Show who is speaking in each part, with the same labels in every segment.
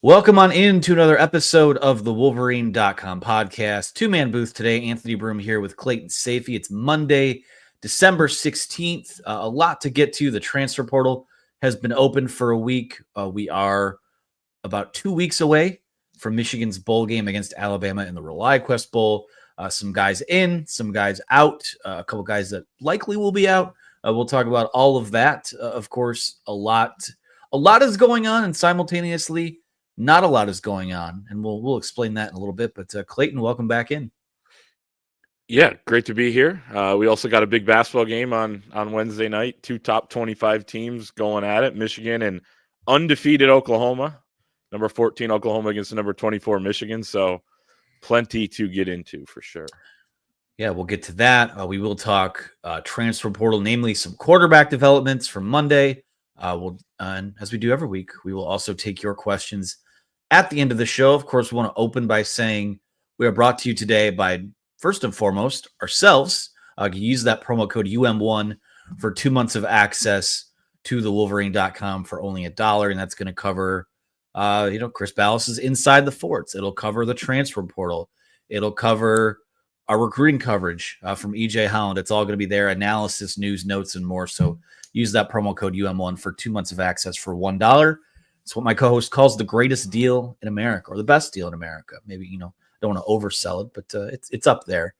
Speaker 1: Welcome on in to another episode of the Wolverine.com podcast. Two-man booth today. Anthony Broom here with Clayton Safey. It's Monday, December 16th. A lot to get to. The transfer portal has been open for a week. We are about 2 weeks away from Michigan's bowl game against Alabama in the ReliQuest Bowl. Some guys in, some guys out, a couple guys that likely will be out. We'll talk about all of that. Of course, a lot is going on, and simultaneously, not a lot is going on, and we'll explain that in a little bit. But Clayton, welcome back in.
Speaker 2: Yeah, great to be here. We also got a big basketball game on Wednesday night. Two top 25 teams going at it. Michigan and undefeated Oklahoma. Number 14 Oklahoma against the number 24 Michigan. So plenty to get into for sure.
Speaker 1: Yeah, we'll get to that. We will talk transfer portal, namely some quarterback developments from Monday. And as we do every week, we will also take your questions at the end of the show. Of course, we want to open by saying we are brought to you today by, first and foremost, ourselves. You use that promo code UM1 for 2 months of access to the Wolverine.com for only $1, and that's going to cover, Chris Ballas's Inside the Forts. It'll cover the transfer portal. It'll cover our recruiting coverage from EJ Holland. It's all going to be there. Analysis, news, notes, and more. So use that promo code UM1 for 2 months of access for $1. It's what my co-host calls the greatest deal in America, or the best deal in America. Maybe, don't want to oversell it, but it's up there.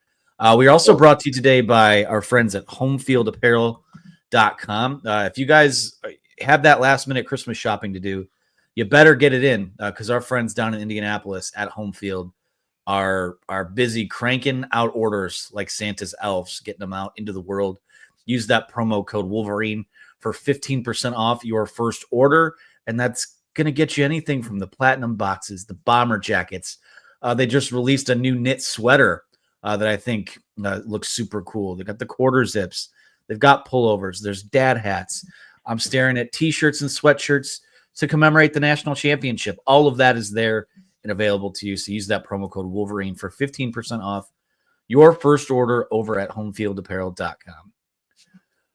Speaker 1: We are also brought to you today by our friends at HomeFieldApparel.com. If you guys have that last-minute Christmas shopping to do, you better get it in because our friends down in Indianapolis at Homefield are busy cranking out orders like Santa's elves, getting them out into the world. Use that promo code Wolverine for 15% off your first order, and that's going to get you anything from the platinum boxes, the bomber jackets. They just released a new knit sweater that I think looks super cool. They got the quarter zips. They've got pullovers. There's dad hats. I'm staring at T-shirts and sweatshirts to commemorate the national championship. All of that is there and available to you. So use that promo code Wolverine for 15% off your first order over at HomeFieldApparel.com.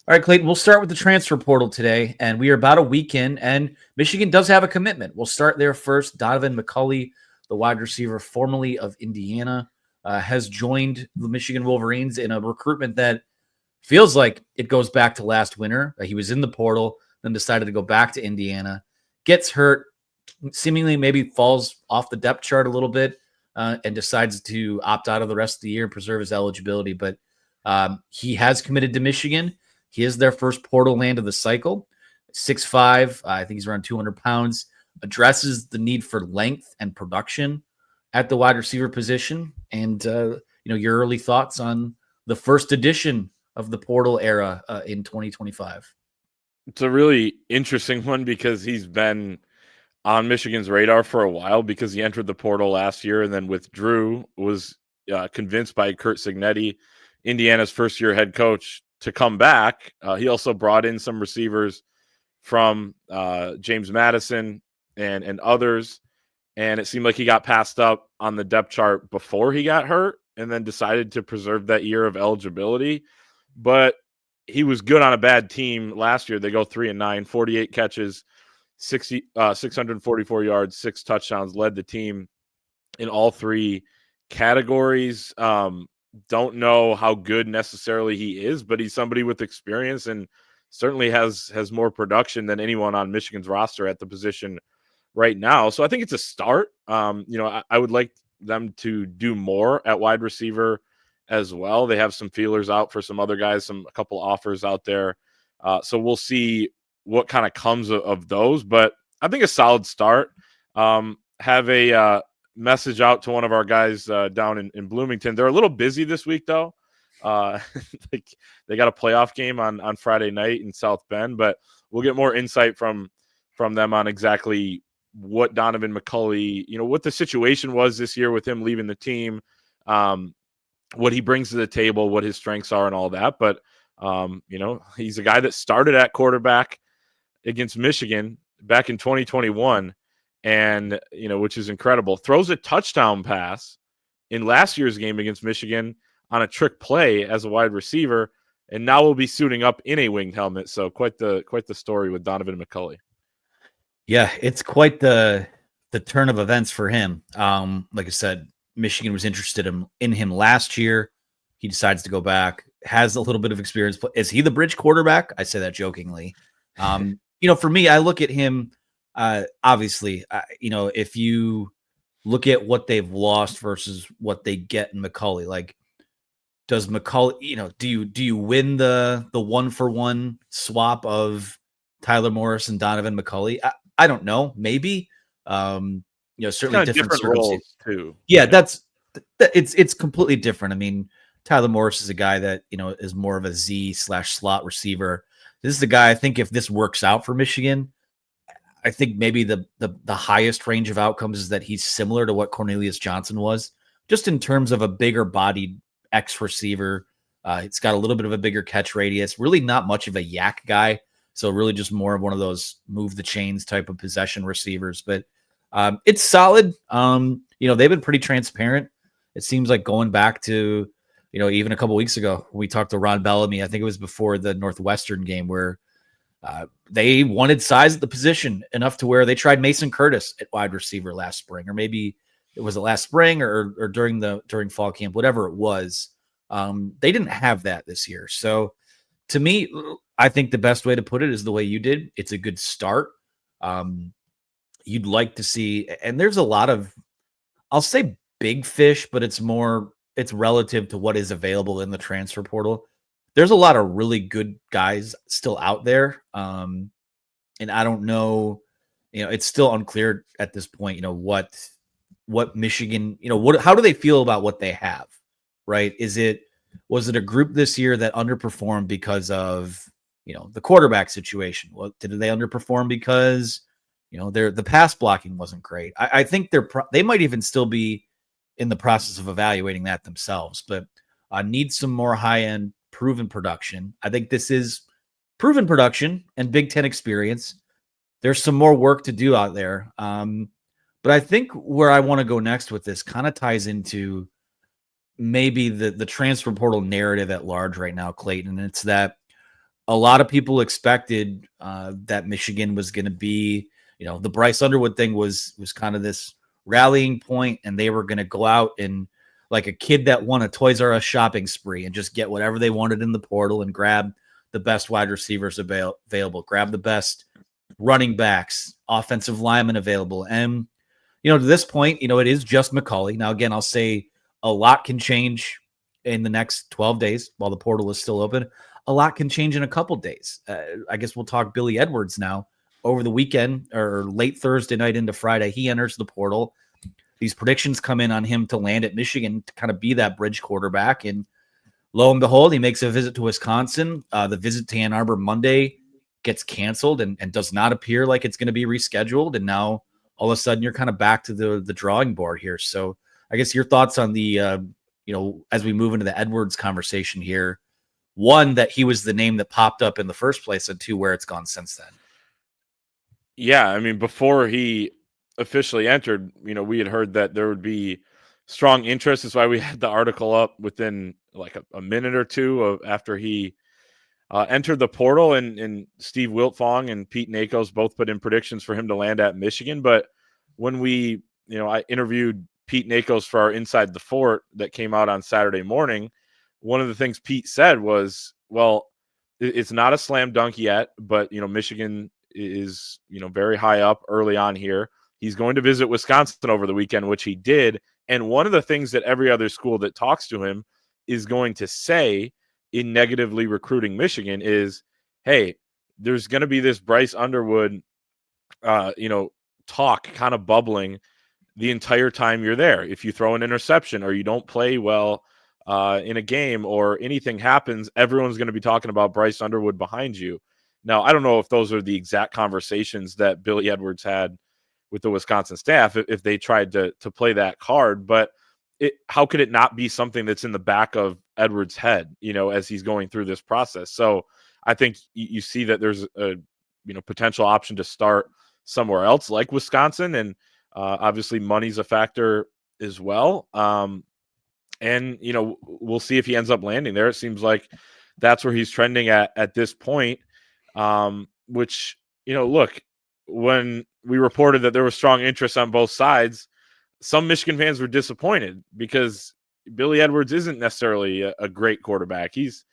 Speaker 1: All right, Clayton, we'll start with the transfer portal today, and we are about a week in, and Michigan does have a commitment. We'll start there first. Donovan McCulley, the wide receiver formerly of Indiana, has joined the Michigan Wolverines in a recruitment that feels like it goes back to last winter. He was in the portal, then decided to go back to Indiana, gets hurt, seemingly maybe falls off the depth chart a little bit, and decides to opt out of the rest of the year and preserve his eligibility. But he has committed to Michigan. He is their first portal land of the cycle. 6'5", I think he's around 200 pounds, addresses the need for length and production at the wide receiver position. And, your early thoughts on the first edition of the portal era in 2025.
Speaker 2: It's a really interesting one because he's been on Michigan's radar for a while because he entered the portal last year and then withdrew, was convinced by Curt Cignetti, Indiana's first-year head coach, to come back. He also brought in some receivers from James Madison and others, and it seemed like he got passed up on the depth chart before he got hurt and then decided to preserve that year of eligibility. But he was good on a bad team last year. They go 3-9, 48 catches, 644 yards, 6 touchdowns, led the team in all 3 categories. Don't know how good necessarily he is, but he's somebody with experience and certainly has more production than anyone on Michigan's roster at the position right now. So I think it's a start. I would like them to do more at wide receiver as well. They have some feelers out for some other guys, a couple offers out there. So we'll see what kind of comes of those, but I think a solid start. Have a message out to one of our guys down in Bloomington. They're a little busy this week, though. They got a playoff game on Friday night in South Bend, but we'll get more insight from them on exactly what Donovan McCulley, what the situation was this year with him leaving the team, what he brings to the table, what his strengths are and all that. But, he's a guy that started at quarterback against Michigan back in 2021. And, which is incredible. Throws a touchdown pass in last year's game against Michigan on a trick play as a wide receiver, and now will be suiting up in a winged helmet. So quite the story with Donovan McCulley.
Speaker 1: Yeah, it's quite the the turn of events for him. Like I said, Michigan was interested in him last year. He decides to go back, has a little bit of experience. Is he the bridge quarterback? I say that jokingly. For me, I look at him, obviously, if you look at what they've lost versus what they get in McCulley, like, does McCulley, do you win the 1-for-1 swap of Tyler Morris and Donovan McCulley? I don't know. Maybe. Certainly different
Speaker 2: roles too.
Speaker 1: Yeah, it's completely different. I mean, Tyler Morris is a guy that is more of a Z/slot receiver. This is the guy, I think, if this works out for Michigan, I think maybe the highest range of outcomes is that he's similar to what Cornelius Johnson was, just in terms of a bigger bodied X receiver. It's got a little bit of a bigger catch radius. Really not much of a yak guy. So really just more of one of those move the chains type of possession receivers. But it's solid. They've been pretty transparent. It seems like going back to, even a couple weeks ago, we talked to Ron Bellamy. I think it was before the Northwestern game where they wanted size at the position enough to where they tried Mason Curtis at wide receiver last spring, or maybe it was last spring or during fall camp, whatever it was. They didn't have that this year. So to me, I think the best way to put it is the way you did. It's a good start. You'd like to see, and there's a lot of, I'll say big fish, but it's relative to what is available in the transfer portal. There's a lot of really good guys still out there. And I don't know, it's still unclear at this point, what Michigan, how do they feel about what they have, right? Was it a group this year that underperformed because of, the quarterback situation? Well, did they underperform because, the pass blocking wasn't great? I think they might even still be in the process of evaluating that themselves, but need some more high-end proven production. I think this is proven production and Big Ten experience. There's some more work to do out there. But I think where I want to go next with this kind of ties into maybe the transfer portal narrative at large right now, Clayton. And it's that a lot of people expected that Michigan was going to be, the Bryce Underwood thing was kind of this rallying point, and they were going to go out and, like a kid that won a Toys R Us shopping spree, and just get whatever they wanted in the portal and grab the best wide receivers available, grab the best running backs, offensive linemen available. And, to this point, it is just McCulley. Now, again, I'll say a lot can change in the next 12 days while the portal is still open. A lot can change in a couple days. I guess we'll talk Billy Edwards now. Over the weekend or late Thursday night into Friday, he enters the portal. These predictions come in on him to land at Michigan to kind of be that bridge quarterback. And lo and behold, he makes a visit to Wisconsin. The visit to Ann Arbor Monday gets canceled and does not appear like it's going to be rescheduled. And now all of a sudden you're kind of back to the drawing board here. So I guess your thoughts on the, as we move into the Edwards conversation here, one, that he was the name that popped up in the first place, and two, where it's gone since then.
Speaker 2: Yeah. I mean, before he officially entered, we had heard that there would be strong interest. That's why we had the article up within like a minute or two after he entered the portal, and Steve Wiltfong and Pete Nakos both put in predictions for him to land at Michigan. But when I interviewed Pete Nakos for our Inside the Fort that came out on Saturday morning, one of the things Pete said was, well, it's not a slam dunk yet, but, Michigan is, very high up early on here. He's going to visit Wisconsin over the weekend, which he did. And one of the things that every other school that talks to him is going to say in negatively recruiting Michigan is, hey, there's going to be this Bryce Underwood, talk kind of bubbling the entire time you're there. If you throw an interception or you don't play well in a game or anything happens, everyone's going to be talking about Bryce Underwood behind you. Now, I don't know if those are the exact conversations that Billy Edwards had with the Wisconsin staff, if they tried to play that card, but how could it not be something that's in the back of Edwards' head, as he's going through this process? So I think you see that there's a, potential option to start somewhere else like Wisconsin. And obviously money's a factor as well. And, we'll see if he ends up landing there. It seems like that's where he's trending at this point, which, look, when we reported that there was strong interest on both sides, some Michigan fans were disappointed because Billy Edwards isn't necessarily a great quarterback. He's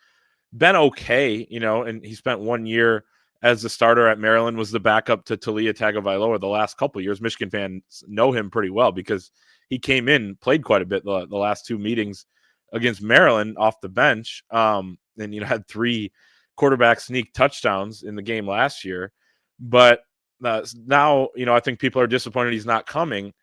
Speaker 2: been okay, and he spent 1 year as the starter at Maryland, was the backup to Talia Tagovailoa the last couple of years. Michigan fans know him pretty well because he came in, played quite a bit the last 2 meetings against Maryland off the bench, and had 3 quarterback sneak touchdowns in the game last year. But now, I think people are disappointed he's not coming.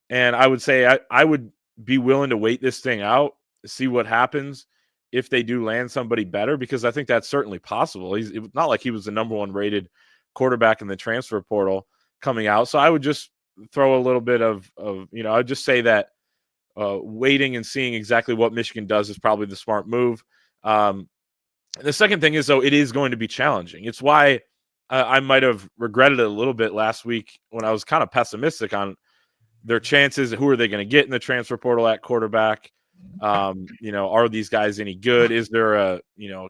Speaker 2: And I would say I would be willing to wait this thing out, see what happens if they do land somebody better, because I think that's certainly possible. It's not like he was the number 1 rated quarterback in the transfer portal coming out. So I would just throw a little bit of I would just say that waiting and seeing exactly what Michigan does is probably the smart move. The second thing is, though, it is going to be challenging. It's why I might have regretted it a little bit last week when I was kind of pessimistic on their chances. Who are they going to get in the transfer portal at quarterback? Are these guys any good? Is there a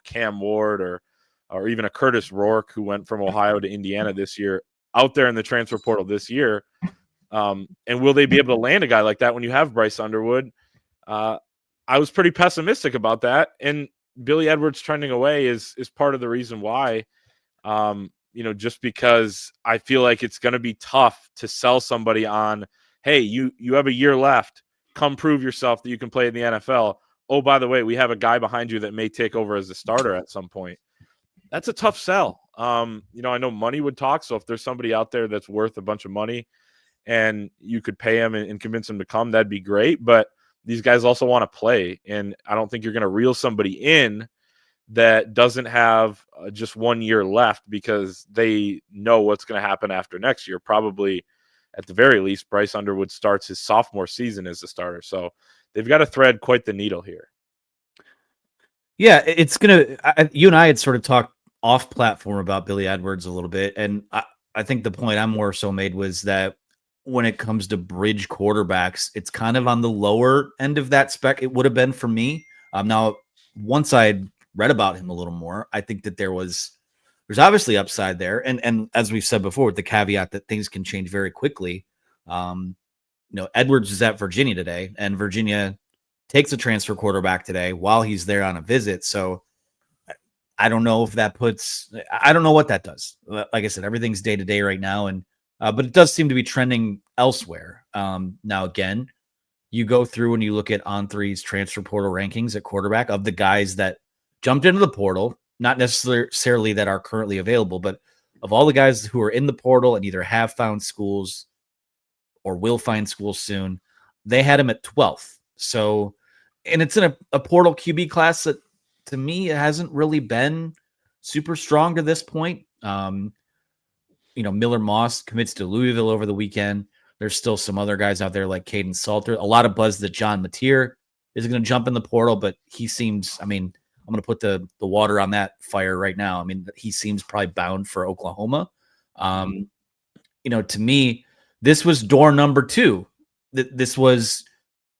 Speaker 2: Cam Ward or even a Curtis Rourke who went from Ohio to Indiana this year out there in the transfer portal this year? And will they be able to land a guy like that when you have Bryce Underwood? I was pretty pessimistic about that, and Billy Edwards trending away is part of the reason why. Just because I feel like it's going to be tough to sell somebody on, hey, you have a year left. Come prove yourself that you can play in the NFL. Oh, by the way, we have a guy behind you that may take over as a starter at some point. That's a tough sell. I know money would talk. So if there's somebody out there that's worth a bunch of money and you could pay him and convince him to come, that'd be great. But these guys also want to play. And I don't think you're going to reel somebody in that doesn't have just 1 year left because they know what's going to happen after next year. Probably at the very least, Bryce Underwood starts his sophomore season as a starter. So they've got to thread quite the needle here.
Speaker 1: Yeah, it's going to, you and I had sort of talked off platform about Billy Edwards a little bit. And I think the point I'm more so made was that when it comes to bridge quarterbacks, it's kind of on the lower end of that spec. It would have been for me. Now, once I read about him a little more, I think that there's obviously upside there. And as we've said before, with the caveat that things can change very quickly. Edwards is at Virginia today, and Virginia takes a transfer quarterback today while he's there on a visit. So I don't know if that I don't know what that does. Like I said, everything's day to day right now. And, but it does seem to be trending elsewhere. Now, again, you go through and you look at On3's transfer portal rankings at quarterback of the guys that jumped into the portal, not necessarily that are currently available, but of all the guys who are in the portal and either have found schools or will find schools soon, they had him at 12th. So, and it's in a portal QB class that to me, it hasn't really been super strong to this point. Miller Moss commits to Louisville over the weekend. There's still some other guys out there like Caden Salter. A lot of buzz that John Mateer is going to jump in the portal, but he seems, I'm going to put the water on that fire right now. He seems probably bound for Oklahoma. To me, this was door number 2. This was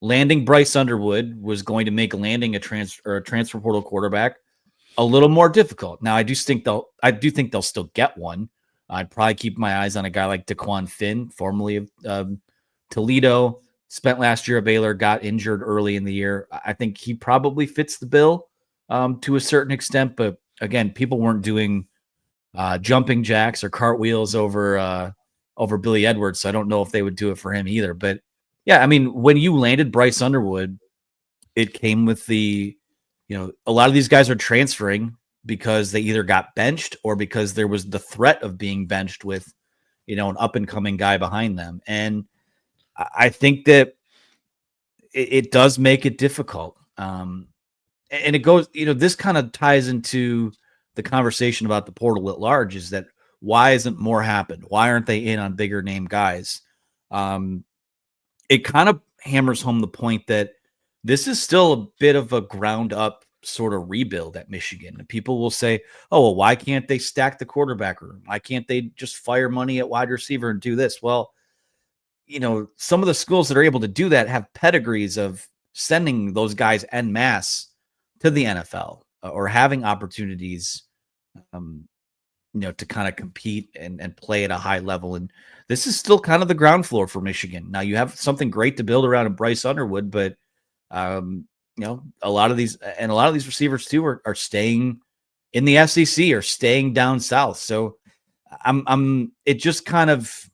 Speaker 1: landing Bryce Underwood was going to make landing a transfer portal quarterback a little more difficult. Now, I do think they'll still get one. I'd probably keep my eyes on a guy like Daquan Finn, formerly of Toledo, spent last year at Baylor, got injured early in the year. I think he probably fits the bill to a certain extent. But again, people weren't doing jumping jacks or cartwheels over Billy Edwards, so I don't know if they would do it for him either. But yeah, when you landed Bryce Underwood, it came with a lot of these guys are transferring because they either got benched or because there was the threat of being benched with, an up and coming guy behind them. And I think that it does make it difficult. And it goes, this kind of ties into the conversation about the portal at large, is that why isn't more happened? Why aren't they in on bigger name guys? It kind of hammers home the point that this is still a bit of a ground up sort of rebuild at Michigan. And people will say, oh, well, why can't they stack the quarterback room? Why can't they just fire money at wide receiver and do this? Well, some of the schools that are able to do that have pedigrees of sending those guys en masse to the NFL or having opportunities to kind of compete and play at a high level. And this is still kind of the ground floor for Michigan. Now you have something great to build around in Bryce Underwood, but a lot of these receivers too are staying in the SEC or staying down south. So it just kind of,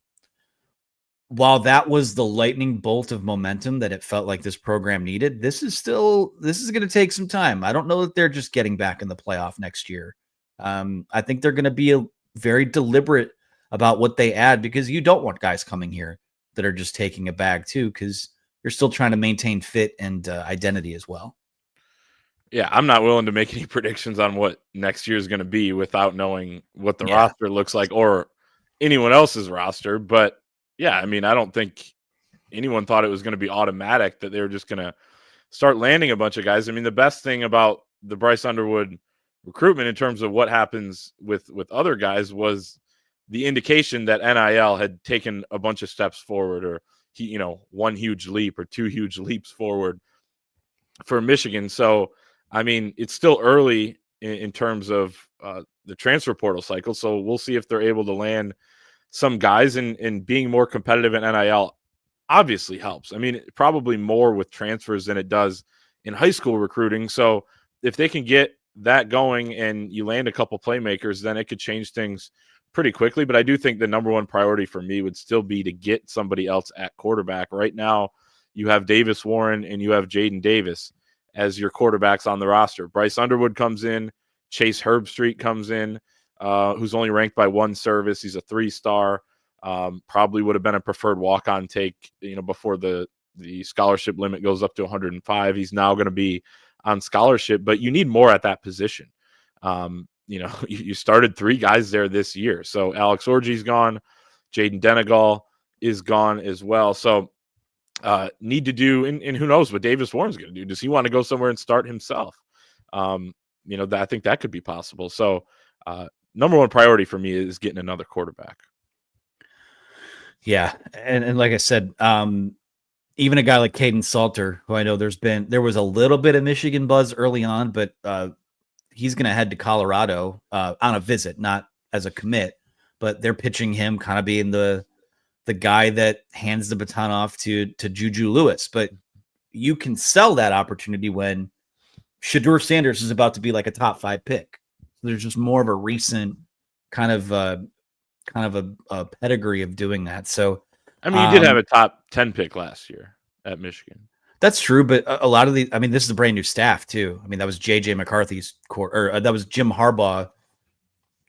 Speaker 1: while that was the lightning bolt of momentum that it felt like this program needed, this is going to take some time. I don't know that they're just getting back in the playoff next year. I think they're going to be very deliberate about what they add, because you don't want guys coming here that are just taking a bag too, because you're still trying to maintain fit and identity as well.
Speaker 2: Yeah, I'm not willing to make any predictions on what next year is going to be without knowing what the roster looks like or anyone else's roster. But yeah, I mean, I don't think anyone thought it was going to be automatic that they were just going to start landing a bunch of guys. I mean, the best thing about the Bryce Underwood recruitment in terms of what happens with other guys was the indication that NIL had taken a bunch of steps forward, or one huge leap or two huge leaps forward for Michigan. So, I mean, it's still early in terms of the transfer portal cycle. So we'll see if they're able to land some guys, and being more competitive in NIL obviously helps. I mean, probably more with transfers than it does in high school recruiting. So if they can get that going and you land a couple playmakers, then it could change things pretty quickly. But I do think the number one priority for me would still be to get somebody else at quarterback. Right now, you have Davis Warren and you have Jaden Davis as your quarterbacks on the roster. Bryce Underwood comes in, Chase Herbstreit comes in, who's only ranked by one service. He's a 3-star. Probably would have been a preferred walk-on take, before the scholarship limit goes up to 105. He's now going to be on scholarship, but you need more at that position. You started 3 guys there this year. So Alex Orji's gone. Jaden Denegal is gone as well. So need to do, and who knows what Davis Warren's going to do. Does he want to go somewhere and start himself? I think that could be possible. So number one priority for me is getting another quarterback.
Speaker 1: Yeah. And like I said, even a guy like Caden Salter, who I know there was a little bit of Michigan buzz early on, but he's going to head to Colorado on a visit, not as a commit, but they're pitching him kind of being the guy that hands the baton off to Juju Lewis. But you can sell that opportunity when Shedeur Sanders is about to be like a top 5 pick. So there's just more of a recent kind of a pedigree of doing that. So,
Speaker 2: I mean, you did have a top 10 pick last year at Michigan.
Speaker 1: That's true, but a lot of this is a brand new staff too. I mean, that was JJ McCarthy's that was Jim Harbaugh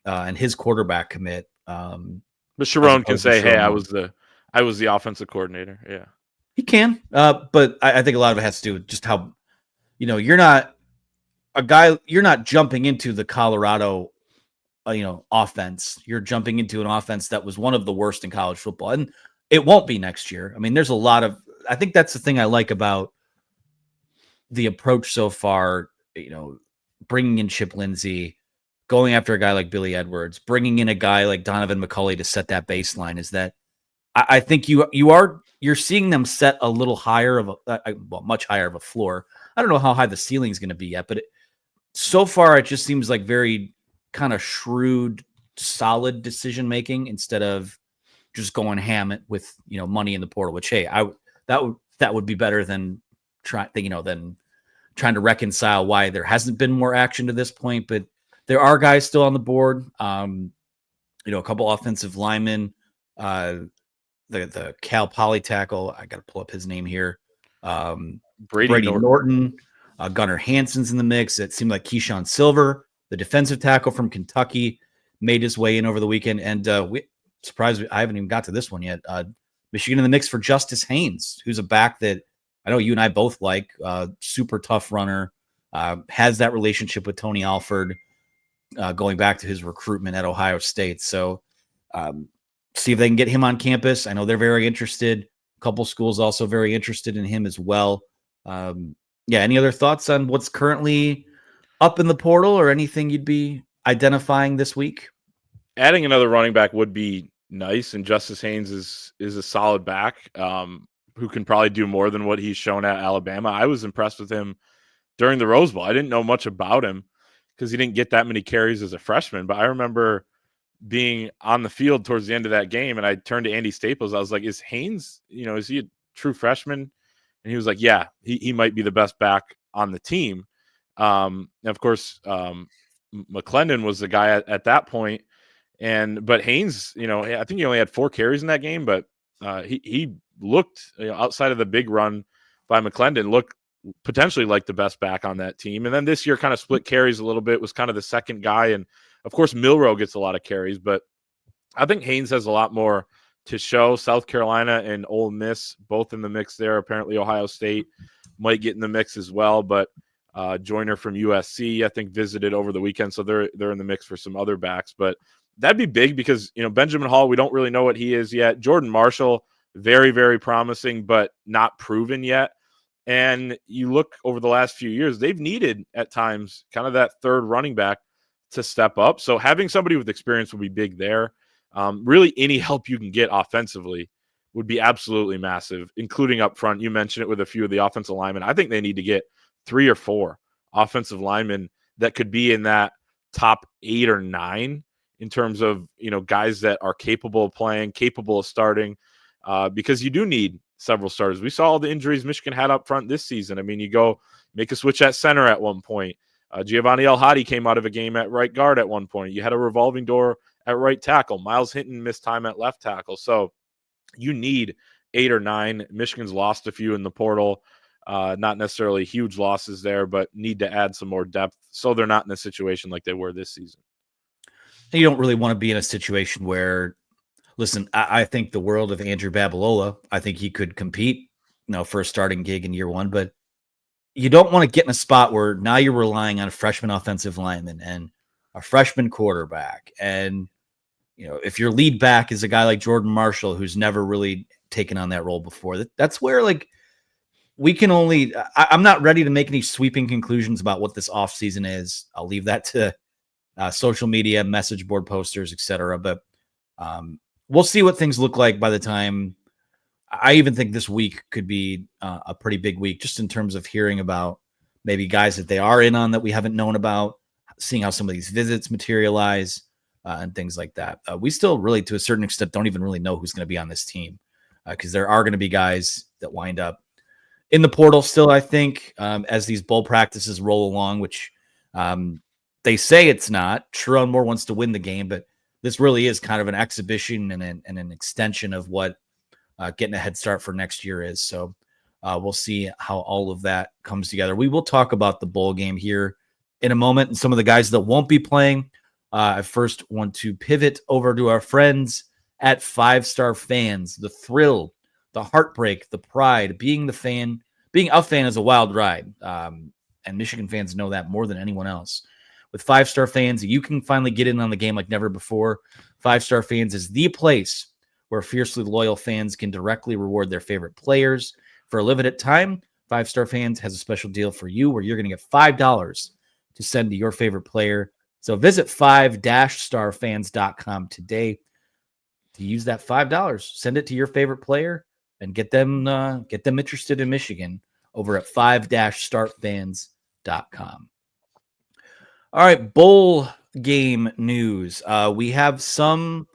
Speaker 1: and his quarterback commit.
Speaker 2: But Sharon can say, "Hey, I was the offensive coordinator." Yeah,
Speaker 1: he can. But I think a lot of it has to do with just how, you're not jumping into the Colorado, offense. You're jumping into an offense that was one of the worst in college football, and it won't be next year. I mean, there's a lot of. I think that's the thing I like about the approach so far. Bringing in Chip Lindsey, going after a guy like Billy Edwards, bringing in a guy like Donovan McCulley to set that baseline, is that I think you're seeing them set a little higher of much higher of a floor. I don't know how high the ceiling is going to be yet, but so far it just seems like very kind of shrewd, solid decision making instead of just going ham it with money in the portal. Which that would be better than trying to reconcile why there hasn't been more action to this point. But there are guys still on the board. A couple offensive linemen. The Cal Poly tackle. I got to pull up his name here. Brady Norton. Gunnar Hansen's in the mix. It seemed like Keyshawn Silver, the defensive tackle from Kentucky, made his way in over the weekend. And surprised I haven't even got to this one yet. Michigan in the mix for Justice Haynes, who's a back that I know you and I both like. Super tough runner. Has that relationship with Tony Alford going back to his recruitment at Ohio State. So see if they can get him on campus. I know they're very interested. A couple schools also very interested in him as well. Any other thoughts on what's currently up in the portal or anything you'd be identifying this week?
Speaker 2: Adding another running back would be nice, and Justice Haynes is a solid back who can probably do more than what he's shown at Alabama. I was impressed with him during the Rose Bowl. I didn't know much about him because he didn't get that many carries as a freshman, but I remember being on the field towards the end of that game, and I turned to Andy Staples. I was like, "Is Haynes? Is he a true freshman?" And he was like, "Yeah, he might be the best back on the team." And of course, McClendon was the guy at that point, but Haynes, I think he only had 4 carries in that game, but he looked, outside of the big run by McClendon, looked potentially like the best back on that team. And then this year kind of split carries a little bit, was kind of the second guy. And of course, Milroe gets a lot of carries, but I think Haynes has a lot more to show. South Carolina and Ole Miss both in the mix there. Apparently, Ohio State might get in the mix as well, but Joyner from USC, I think, visited over the weekend, so they're in the mix for some other backs. But that'd be big because Benjamin Hall, we don't really know what he is yet. Jordan Marshall, very, very promising, but not proven yet. And you look over the last few years, they've needed at times kind of that third running back to step up. So having somebody with experience would be big there. Really, any help you can get offensively would be absolutely massive, including up front. You mentioned it with a few of the offensive linemen. I think they need to get 3 or 4 offensive linemen that could be in that top 8 or 9 in terms of, guys that are capable of playing, capable of starting, because you do need several starters. We saw all the injuries Michigan had up front this season. I mean, you go make a switch at center at one point. Giovanni El-Hadi came out of a game at right guard at one point. You had a revolving door at right tackle. Miles Hinton missed time at left tackle. So you need 8 or 9. Michigan's lost a few in the portal. Not necessarily huge losses there, but need to add some more depth so they're not in a situation like they were this season.
Speaker 1: You don't really want to be in a situation where, listen, I think the world of Andrew Babalola. I think he could compete, for a starting gig in year one, but you don't want to get in a spot where now you're relying on a freshman offensive lineman and a freshman quarterback. And, if your lead back is a guy like Jordan Marshall, who's never really taken on that role before, that's where, we can only, I'm not ready to make any sweeping conclusions about what this offseason is. I'll leave that to social media, message board posters, etc. But we'll see what things look like by the time. I even think this week could be a pretty big week, just in terms of hearing about maybe guys that they are in on that we haven't known about, seeing how some of these visits materialize and things like that. We still really, to a certain extent, don't even really know who's going to be on this team because there are going to be guys that wind up in the portal still, I think, as these bowl practices roll along, which they say it's not. Sherrone Moore wants to win the game, but this really is kind of an exhibition and an extension of what getting a head start for next year is. So we'll see how all of that comes together. We will talk about the bowl game here in a moment and some of the guys that won't be playing. I first want to pivot over to our friends at 5 Star Fans. The thrill, the heartbreak, the pride, being a fan is a wild ride. And Michigan fans know that more than anyone else. With 5 Star Fans, you can finally get in on the game like never before. 5 Star Fans is the place where fiercely loyal fans can directly reward their favorite players. For a limited time, 5 Star Fans has a special deal for you where you're going to get $5 to send to your favorite player. So visit 5-starfans.com today to use that $5. Send it to your favorite player and get them interested in Michigan over at 5-starfans.com. All right, bowl game news. We have some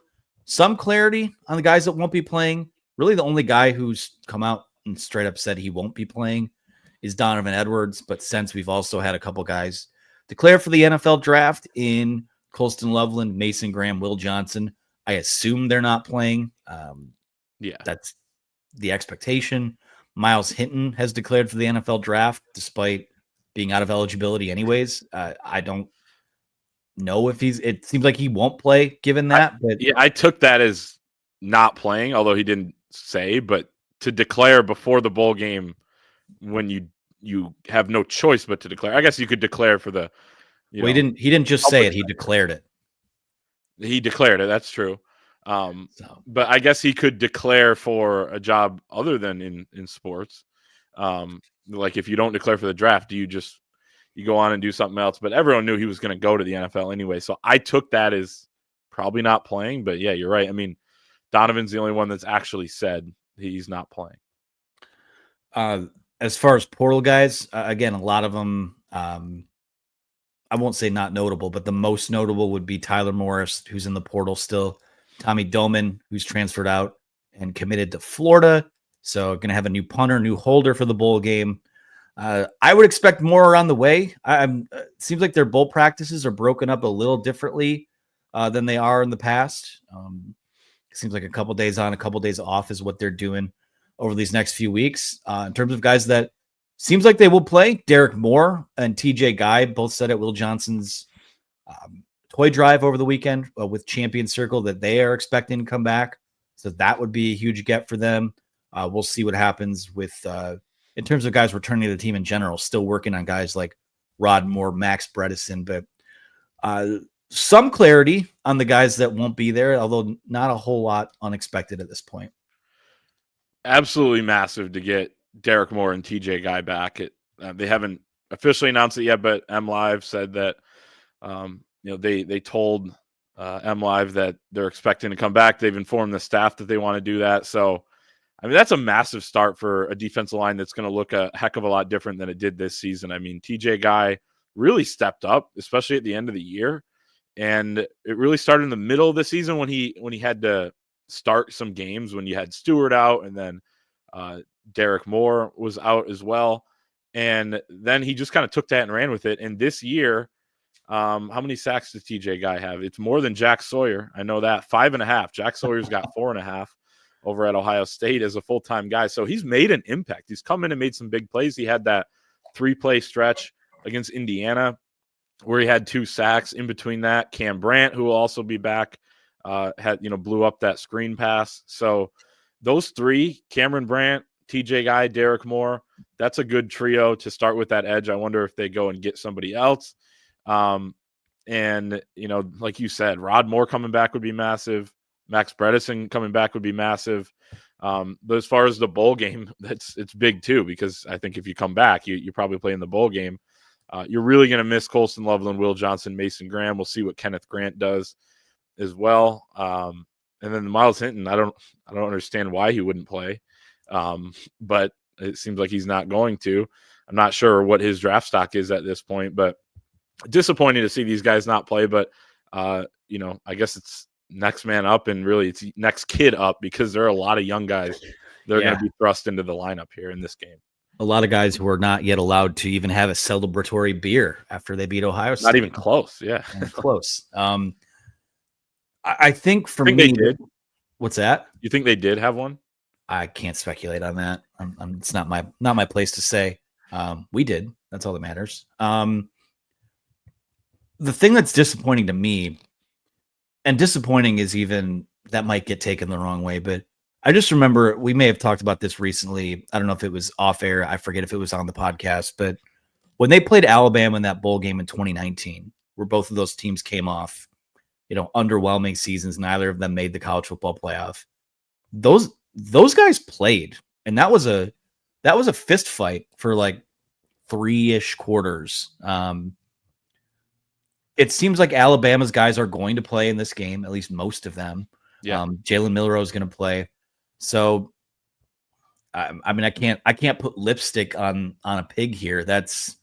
Speaker 1: clarity on the guys that won't be playing. Really, the only guy who's come out and straight up said he won't be playing is Donovan Edwards. But since we've also had a couple guys declare for the NFL draft in Colston Loveland, Mason Graham, Will Johnson, I assume they're not playing. That's the expectation. Miles Hinton has declared for the NFL draft despite being out of eligibility anyways. I don't know if it seems like he won't play given that.
Speaker 2: I took that as not playing, although he didn't say, but to declare before the bowl game when you have no choice but to declare. I guess you could declare for the
Speaker 1: he didn't just say it, he declared it.
Speaker 2: He declared it, that's true. But I guess he could declare for a job other than in sports. Like if you don't declare for the draft, you go on and do something else. But everyone knew he was going to go to the NFL anyway. So I took that as probably not playing. But yeah, you're right. I mean, Donovan's the only one that's actually said he's not playing.
Speaker 1: As far as portal guys, again, a lot of them I won't say not notable, but the most notable would be Tyler Morris, who's in the portal still, Tommy Doman, who's transferred out and committed to Florida. So going to have a new punter, new holder for the bowl game. I would expect more around the way. It seems like their bowl practices are broken up a little differently than they are in the past. It seems like a couple days on, a couple days off is what they're doing over these next few weeks. In terms of guys that seems like they will play, Derek Moore and TJ Guy both said at Will Johnson's toy drive over the weekend with Champion Circle that they are expecting to come back. So that would be a huge get for them. We'll see what happens with in terms of guys returning to the team in general, still working on guys like Rod Moore, Max Bredesen, but some clarity on the guys that won't be there, although not a whole lot unexpected at this point.
Speaker 2: Absolutely massive to get Derek Moore and TJ Guy back. They haven't officially announced it yet, but M Live said that they told M Live that they're expecting to come back. They've informed the staff that they want to do that. So, I mean, that's a massive start for a defensive line that's going to look a heck of a lot different than it did this season. I mean, TJ Guy really stepped up, especially at the end of the year. And it really started in the middle of the season when he had to start some games when you had Stewart out and then Derek Moore was out as well. And then he just kind of took that and ran with it. And this year, how many sacks does TJ Guy have? It's more than Jack Sawyer. I know that. 5.5. Jack Sawyer's got 4.5 over at Ohio State as a full-time guy. So he's made an impact. He's come in and made some big plays. He had that 3-play stretch against Indiana where he had 2 sacks. In between that, Cam Brandt, who will also be back, blew up that screen pass. So those 3, Cameron Brandt, TJ Guy, Derek Moore, that's a good trio to start with that edge. I wonder if they go and get somebody else. And, like you said, Rod Moore coming back would be massive. Max Bredesen coming back would be massive. But as far as the bowl game, it's big too, because I think if you come back, you probably play in the bowl game. You're really going to miss Colston Loveland, Will Johnson, Mason Graham. We'll see what Kenneth Grant does as well. And then Miles Hinton, I don't understand why he wouldn't play. But it seems like he's not going to. I'm not sure what his draft stock is at this point, but disappointing to see these guys not play. But, I guess it's next man up, and really it's next kid up, because there are a lot of young guys that are going to be thrust into the lineup here in this game.
Speaker 1: A lot of guys who are not yet allowed to even have a celebratory beer after they beat Ohio State.
Speaker 2: Not even close. Yeah.
Speaker 1: Close. I think for me,
Speaker 2: they did.
Speaker 1: What's that?
Speaker 2: You think they did have one?
Speaker 1: I can't speculate on that. It's not my place to say. We did. That's all that matters. The thing that's disappointing to me, and disappointing is even that might get taken the wrong way, but I just remember we may have talked about this recently. I don't know if it was off air. I forget if it was on the podcast, but when they played Alabama in that bowl game in 2019, where both of those teams came off, underwhelming seasons, neither of them made the college football playoff. Those guys played, and that was a fist fight for like 3-ish quarters. It seems like Alabama's guys are going to play in this game, at least most of them. Yeah. Jalen Milroe is going to play. So, I mean, I can't put lipstick on a pig here. That's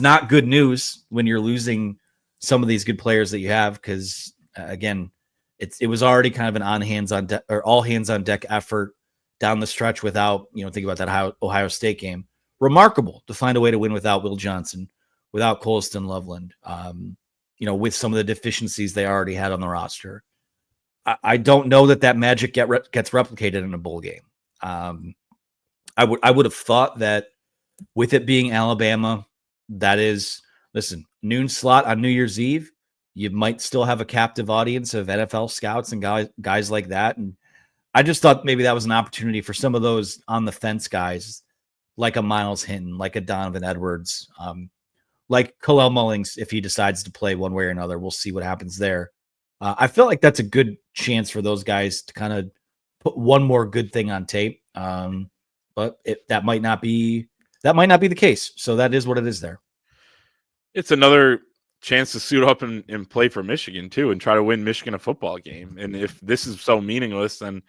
Speaker 1: not good news when you're losing some of these good players that you have, because again, it was already kind of an all hands on deck effort down the stretch without, think about that Ohio State game. Remarkable to find a way to win without Will Johnson, without Colston Loveland, with some of the deficiencies they already had on the roster. I don't know that magic gets replicated in a bowl game. I would have thought that with it being Alabama, that is, listen, noon slot on New Year's Eve, you might still have a captive audience of NFL scouts and guys like that. And I just thought maybe that was an opportunity for some of those on the fence guys, like a Miles Hinton, like a Donovan Edwards, like Khalil Mullings, if he decides to play one way or another. We'll see what happens there. I feel like that's a good chance for those guys to kind of put one more good thing on tape. But that might not be the case. So that is what it is there.
Speaker 2: It's another chance to suit up and play for Michigan too, and try to win Michigan a football game. And if this is so meaningless, then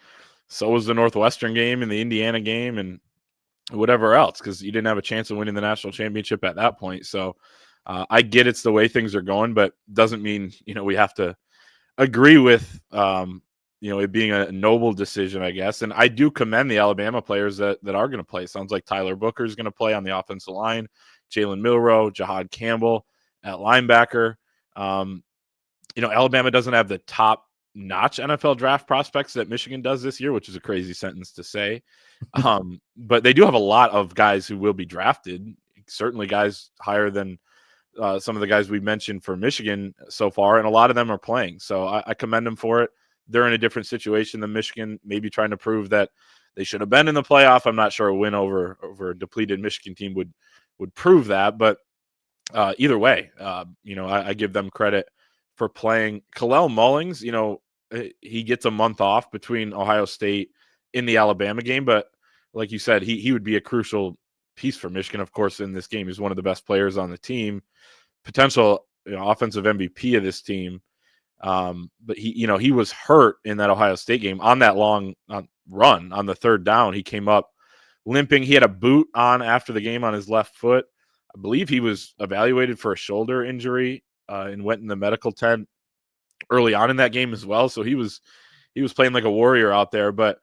Speaker 2: so was the Northwestern game and the Indiana game and whatever else, because you didn't have a chance of winning the national championship at that point. So I get it's the way things are going, but doesn't mean we have to agree with it being a noble decision, I guess. And I do commend the Alabama players that are going to play. Sounds like Tyler Booker is going to play on the offensive line, Jalen Milroe, Jahad Campbell at linebacker. Alabama doesn't have the top notch NFL draft prospects that Michigan does this year, which is a crazy sentence to say. But they do have a lot of guys who will be drafted, certainly guys higher than some of the guys we mentioned for Michigan so far, and a lot of them are playing. So I commend them for it. They're in a different situation than Michigan, maybe trying to prove that they should have been in the playoff. I'm not sure a win over a depleted Michigan team would prove that, but either way, I give them credit for playing. Kalel Mullings, he gets a month off between Ohio State in the Alabama game, but like you said, he would be a crucial piece for Michigan. Of course, in this game, he's one of the best players on the team, potential offensive MVP of this team. But he was hurt in that Ohio State game on that long run on the third down. He came up limping. He had a boot on after the game on his left foot. I believe he was evaluated for a shoulder injury and went in the medical tent early on in that game as well. So he was playing like a warrior out there, but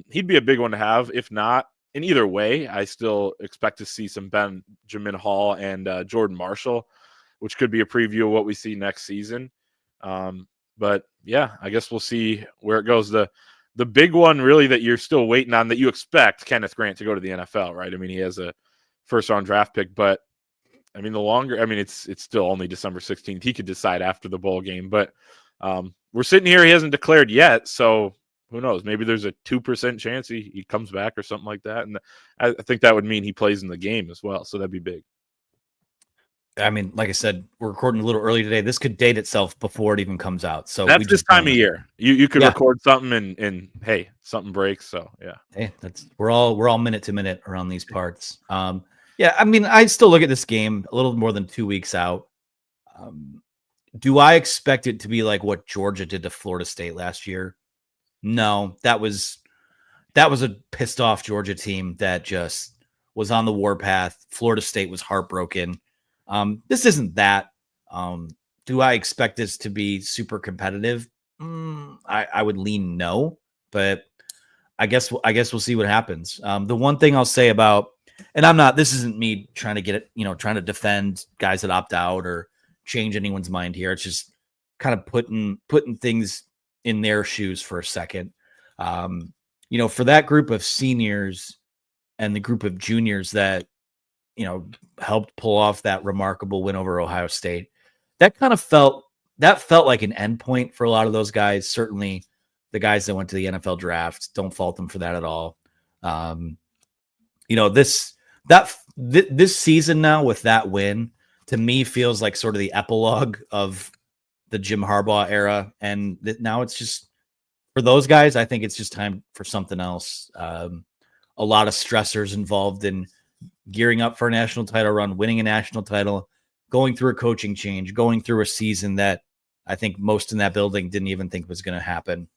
Speaker 2: he'd be a big one to have. If not, in either way, I still expect to see some Benjamin Hall and Jordan Marshall, which could be a preview of what we see next season. But yeah, I guess we'll see where it goes. The big one really that you're still waiting on, that you expect Kenneth Grant to go to the NFL, right? I mean, he has a first round draft pick, but I mean, it's still only December 16th. He could decide after the bowl game, but we're sitting here. He hasn't declared yet. So who knows? Maybe there's a 2% chance he comes back or something like that. And I think that would mean he plays in the game as well. So that'd be big.
Speaker 1: I mean, like I said, we're recording a little early today. This could date itself before it even comes out. So
Speaker 2: that's this time of year. You could record something and hey, something breaks. So yeah.
Speaker 1: Hey, we're all minute to minute around these parts. Yeah, I mean, I still look at this game a little more than 2 weeks out. Do I expect it to be like what Georgia did to Florida State last year? No, that was a pissed off Georgia team that just was on the warpath. Florida State was heartbroken. This isn't that. Do I expect this to be super competitive? I would lean no, but I guess we'll see what happens. The one thing I'll say about, and this isn't me trying to get it, trying to defend guys that opt out or change anyone's mind here. It's just kind of putting things in their shoes for a second. For that group of seniors and the group of juniors that, helped pull off that remarkable win over Ohio State, that felt like an endpoint for a lot of those guys. Certainly the guys that went to the NFL draft, don't fault them for that at all. This season now with that win, to me, feels like sort of the epilogue of the Jim Harbaugh era. And now it's just, for those guys, I think it's just time for something else. A lot of stressors involved in gearing up for a national title run, winning a national title, going through a coaching change, going through a season that I think most in that building didn't even think was going to happen.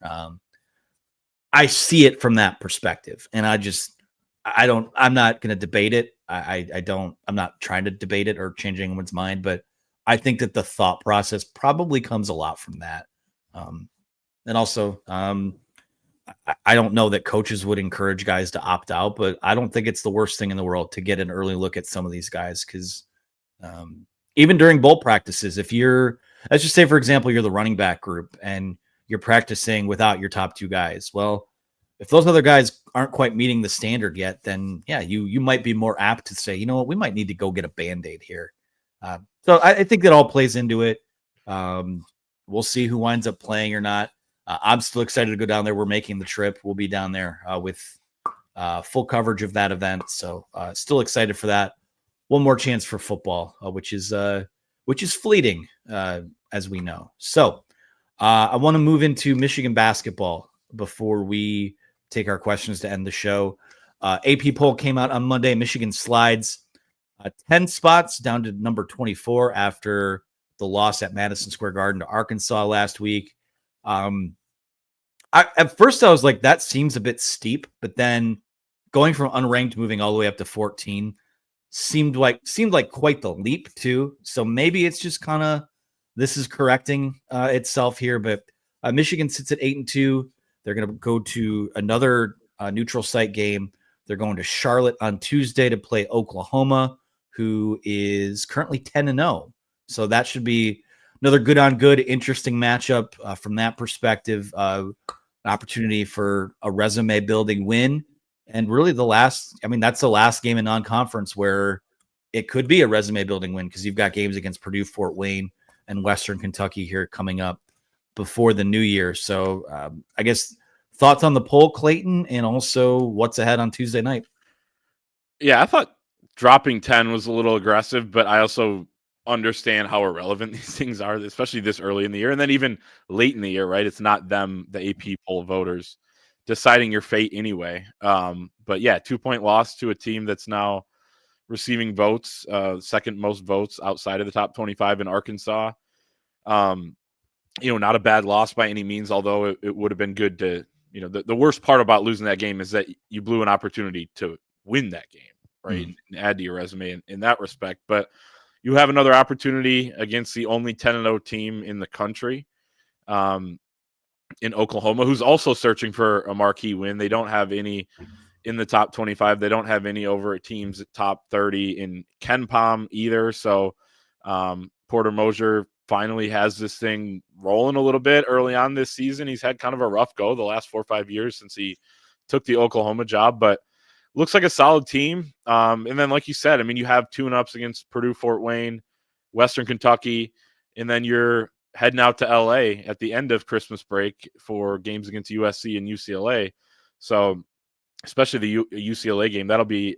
Speaker 1: I see it from that perspective, and I'm not going to debate it. I'm not trying to debate it or change anyone's mind, but I think that the thought process probably comes a lot from that. And also, I don't know that coaches would encourage guys to opt out, but I don't think it's the worst thing in the world to get an early look at some of these guys. Cause even during bowl practices, if let's just say, for example, you're the running back group and you're practicing without your top two guys. Well, if those other guys aren't quite meeting the standard yet, then yeah, you might be more apt to say, you know what, we might need to go get a Band-Aid here. So I think that all plays into it. We'll see who winds up playing or not. I'm still excited to go down there. We're making the trip. We'll be down there with full coverage of that event. So still excited for that. One more chance for football, which is fleeting, as we know. So I want to move into Michigan basketball before we take our questions to end the show. AP poll came out on Monday. Michigan slides 10 spots down to number 24 after the loss at Madison Square Garden to Arkansas last week. At first I was like, that seems a bit steep, but then going from unranked moving all the way up to 14, seemed like quite the leap too. So maybe it's just kind of this is correcting itself here. But Michigan sits at 8-2. They're going to go to another neutral site game. They're going to Charlotte on Tuesday to play Oklahoma, who is currently 10-0. So that should be another good on good, interesting matchup from that perspective. An opportunity for a resume building win. And really that's the last game in non-conference where it could be a resume building win because you've got games against Purdue, Fort Wayne, and Western Kentucky here coming up before the new year. So I guess thoughts on the poll, Clayton, and also what's ahead on Tuesday night.
Speaker 2: Yeah, I thought dropping 10 was a little aggressive, but I also understand how irrelevant these things are, especially this early in the year. And then even late in the year, right? It's not them, the AP poll voters, deciding your fate anyway. But yeah, 2-point loss to a team that's now receiving votes, second most votes outside of the top 25 in Arkansas. Not a bad loss by any means, although it would have been good to, the worst part about losing that game is that you blew an opportunity to win that game, right? And add to your resume in that respect. But you have another opportunity against the only 10-0 team in the country, in Oklahoma, who's also searching for a marquee win. They don't have any in the top 25. They don't have any over at teams at top 30 in KenPom either. So Porter Moser finally has this thing rolling a little bit early on this season. He's had kind of a rough go the last 4 or 5 years since he took the Oklahoma job, but looks like a solid team. And then, like you said, I mean, you have tune-ups against Purdue, Fort Wayne, Western Kentucky, and then you're heading out to LA at the end of Christmas break for games against USC and UCLA. So especially the UCLA game, that'll be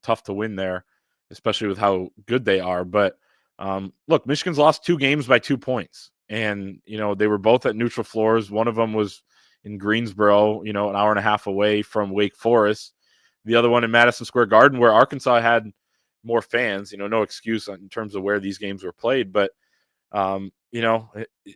Speaker 2: tough to win there, especially with how good they are. But look, Michigan's lost 2 games by 2 points, and they were both at neutral floors. One of them was in Greensboro, an hour and a half away from Wake Forest. The other one in Madison Square Garden, where Arkansas had more fans. No excuse in terms of where these games were played, but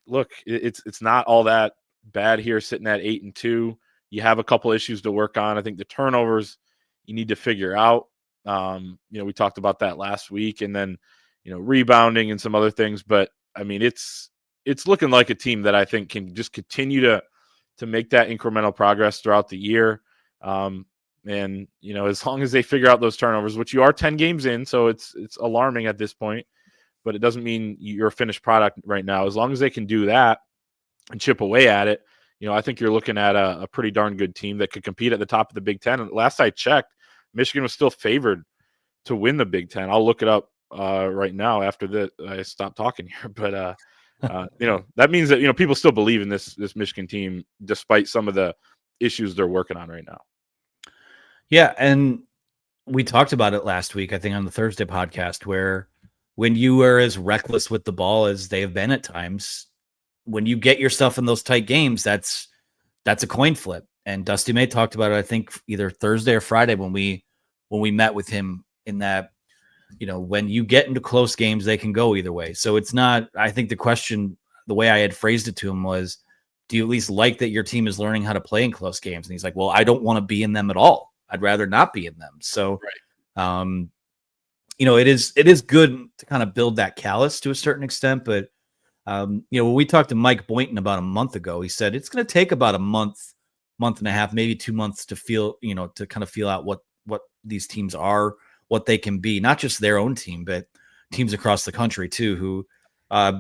Speaker 2: look, it's not all that bad here, sitting at 8-2. You have a couple issues to work on. I think the turnovers you need to figure out. We talked about that last week, and then rebounding and some other things. But I mean, it's looking like a team that I think can just continue to make that incremental progress throughout the year. And as long as they figure out those turnovers, which you are 10 games in, so it's alarming at this point, but it doesn't mean you're a finished product right now. As long as they can do that and chip away at it, I think you're looking at a pretty darn good team that could compete at the top of the Big Ten. And last I checked, Michigan was still favored to win the Big Ten. I'll look it up right now after I stop talking here. But that means that people still believe in this Michigan team despite some of the issues they're working on right now.
Speaker 1: Yeah, and we talked about it last week, I think, on the Thursday podcast, where when you are as reckless with the ball as they have been at times, when you get yourself in those tight games, that's a coin flip. And Dusty May talked about it, I think, either Thursday or Friday when we met with him, in that, when you get into close games, they can go either way. So it's not, I think the question, the way I had phrased it to him was, do you at least like that your team is learning how to play in close games? And he's like, well, I don't want to be in them at all. I'd rather not be in them. So, right. It is good to kind of build that callus to a certain extent. But, when we talked to Mike Boynton about a month ago, he said it's going to take about a month and a half, maybe 2 months to feel, to kind of feel out what these teams are, what they can be, not just their own team, but teams across the country too, who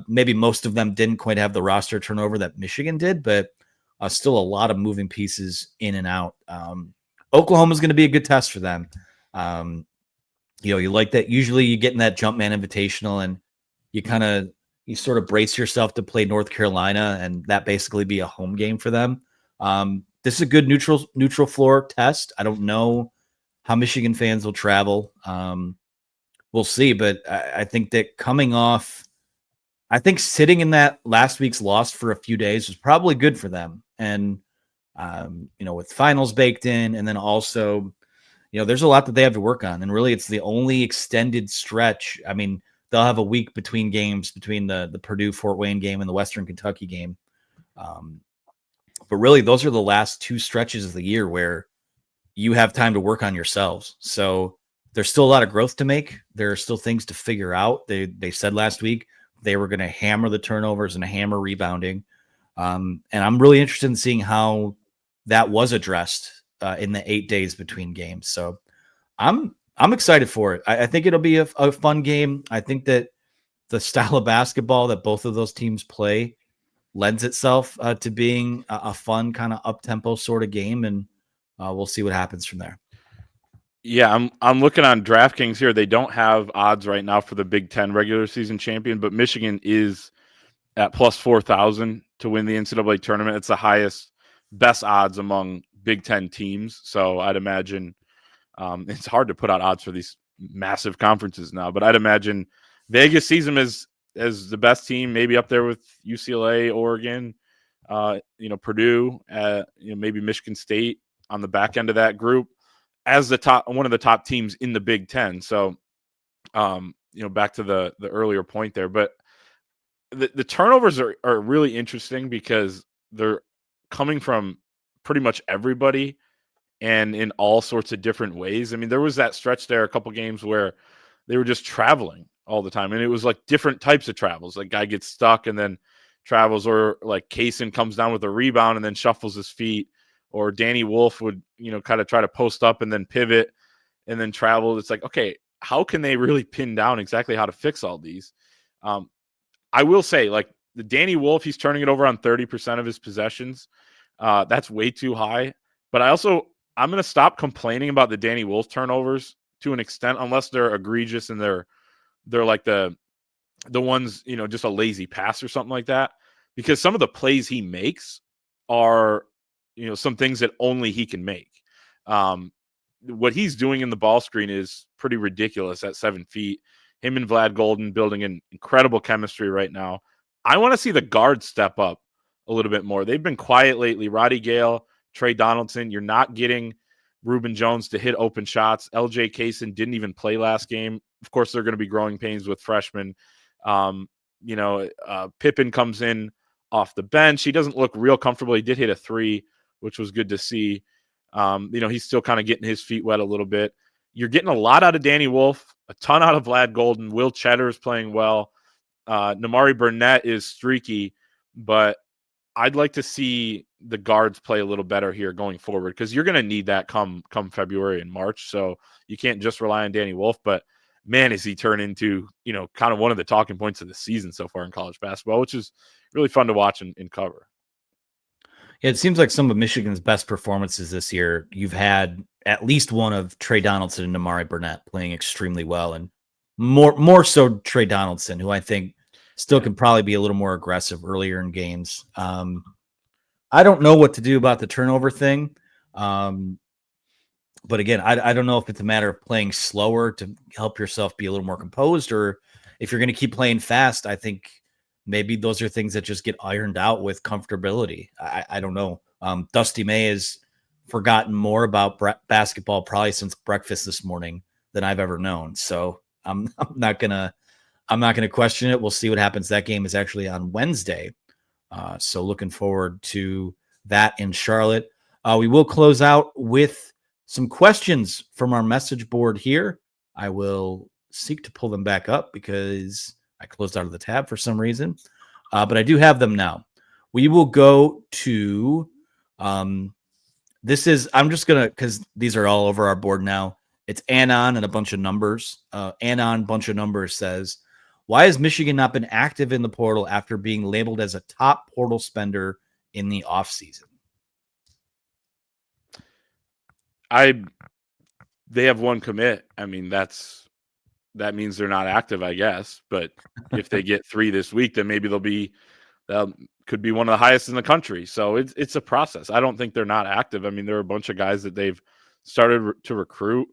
Speaker 1: maybe most of them didn't quite have the roster turnover that Michigan did, but still a lot of moving pieces in and out. Oklahoma is going to be a good test for them. You like that. Usually you get in that Jumpman Invitational and you sort of brace yourself to play North Carolina, and that basically be a home game for them. This is a good neutral floor test. I don't know how Michigan fans will travel. We'll see, but I think that coming off, I think sitting in that last week's loss for a few days was probably good for them. And with finals baked in, and then also, there's a lot that they have to work on. And really, it's the only extended stretch. I mean, they'll have a week between games, between the Purdue Fort Wayne game and the Western Kentucky game. But really, those are the last 2 stretches of the year where you have time to work on yourselves. So there's still a lot of growth to make. There are still things to figure out. They said last week they were going to hammer the turnovers and hammer rebounding. And I'm really interested in seeing how that was addressed in the 8 days between games. So I'm excited for it. I think it'll be a fun game. I think that the style of basketball that both of those teams play lends itself to being a fun kind of up-tempo sort of game, and we'll see what happens from there.
Speaker 2: Yeah, I'm looking on DraftKings here. They don't have odds right now for the Big Ten regular season champion, but Michigan is at plus 4,000 to win the NCAA tournament. It's the best odds among Big Ten teams. So I'd imagine it's hard to put out odds for these massive conferences now, but I'd imagine Vegas sees them as the best team, maybe up there with UCLA, Oregon, Purdue, maybe Michigan State on the back end of that group as one of the top teams in the Big Ten. So, back to the earlier point there, but the turnovers are really interesting because they're coming from pretty much everybody and in all sorts of different ways. I mean, there was that stretch there, a couple games where they were just traveling all the time, and it was like different types of travels. Like guy gets stuck and then travels, or like Kaysen comes down with a rebound and then shuffles his feet, or Danny Wolf would, kind of try to post up and then pivot and then travel. It's like, okay, how can they really pin down exactly how to fix all these? I will say, like the Danny Wolf, he's turning it over on 30% of his possessions. That's way too high. But I'm going to stop complaining about the Danny Wolf turnovers to an extent, unless they're egregious and they're like the ones, just a lazy pass or something like that. Because some of the plays he makes are, some things that only he can make. What he's doing in the ball screen is pretty ridiculous at 7 feet. Him and Vlad Golden building an incredible chemistry right now. I want to see the guards step up a little bit more. They've been quiet lately. Roddy Gale, Trey Donaldson. You're not getting Reuben Jones to hit open shots. LJ Kaysen didn't even play last game. Of course, they're going to be growing pains with freshmen. Pippen comes in off the bench. He doesn't look real comfortable. He did hit a 3, which was good to see. He's still kind of getting his feet wet a little bit. You're getting a lot out of Danny Wolf, a ton out of Vlad Golden. Will Cheddar is playing well. Namari Burnett is streaky, but I'd like to see the guards play a little better here going forward, because you're going to need that come February and March. So you can't just rely on Danny Wolf, but man, is he turned into, kind of one of the talking points of the season so far in college basketball, which is really fun to watch and cover.
Speaker 1: Yeah, it seems like some of Michigan's best performances this year, you've had at least one of Trey Donaldson and Namari Burnett playing extremely well, and more so Trey Donaldson, who I think still can probably be a little more aggressive earlier in games. I don't know what to do about the turnover thing. But again, I don't know if it's a matter of playing slower to help yourself be a little more composed, or if you're going to keep playing fast. I think maybe those are things that just get ironed out with comfortability. I don't know. Dusty May has forgotten more about basketball probably since breakfast this morning than I've ever known. So I'm not gonna question it. We'll see what happens. That game is actually on Wednesday. So looking forward to that in Charlotte. We will close out with some questions from our message board here. I will seek to pull them back up because I closed out of the tab for some reason. But I do have them now. We will go to I'm just going to, because these are all over our board now. It's Anon and a bunch of numbers. Anon, bunch of numbers says, why has Michigan not been active in the portal after being labeled as a top portal spender in the offseason?
Speaker 2: They have one commit. I mean, that means they're not active, I guess. But if they get 3 this week, then maybe could be one of the highest in the country. So it's a process. I don't think they're not active. I mean, there are a bunch of guys that they've started to recruit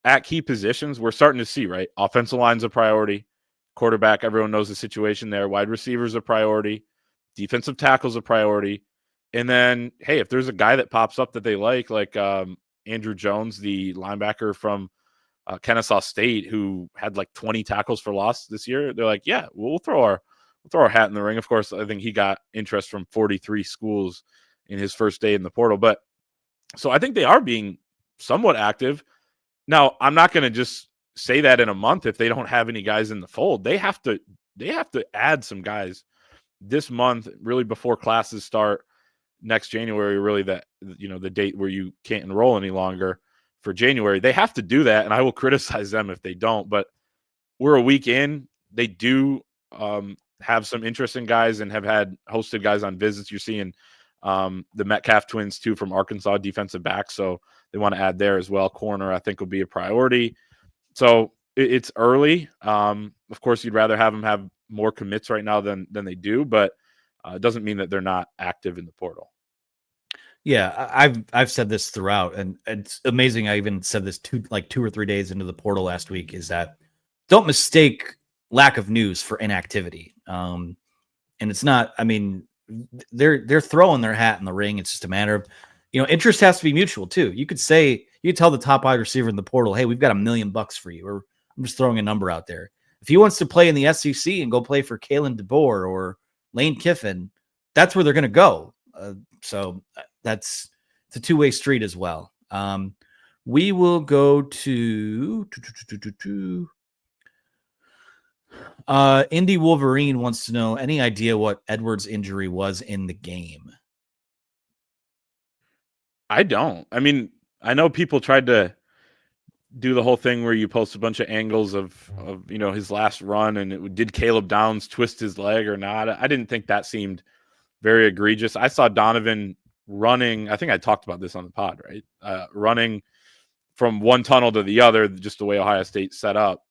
Speaker 2: at key positions. We're starting to see, right? Offensive line's a priority. Quarterback, everyone knows the situation there. Wide receivers a priority. Defensive tackle's a priority. And then, hey, if there's a guy that pops up that they like Andrew Jones, the linebacker from Kennesaw State, who had like 20 tackles for loss this year, they're like, yeah, we'll throw our hat in the ring. Of course, I think he got interest from 43 schools in his first day in the portal. But so I think they are being somewhat active. Now, I'm not going to just say that in a month if they don't have any guys in the fold. They have to add some guys this month, really before classes start next January, really that, the date where you can't enroll any longer for January. They have to do that, and I will criticize them if they don't. But we're a week in. They do have some interesting guys and have had hosted guys on visits. You're seeing the Metcalf twins too from Arkansas, defensive back. So they want to add there as well. Corner, I think, will be a priority. So it's early. Of course, you'd rather have them have more commits right now than they do, but it doesn't mean that they're not active in the portal.
Speaker 1: Yeah, I've said this throughout, and it's amazing. I even said this 2 or 3 days into the portal last week, is that don't mistake lack of news for inactivity. And it's not. I mean, they're throwing their hat in the ring. It's just a matter of, interest has to be mutual too. You could tell the top wide receiver in the portal, hey, we've got $1 million for you, or I'm just throwing a number out there. If he wants to play in the SEC and go play for Kalen DeBoer or Lane Kiffin, that's where they're going to go. So it's a two-way street as well. We will go to Indy Wolverine wants to know, any idea what Edwards' injury was in the game?
Speaker 2: I don't. I mean, I know people tried to do the whole thing where you post a bunch of angles of his last run, and did Caleb Downs twist his leg or not? I didn't think that seemed very egregious. I saw Donovan running. I think I talked about this on the pod, right? Running from one tunnel to the other, just the way Ohio State set up,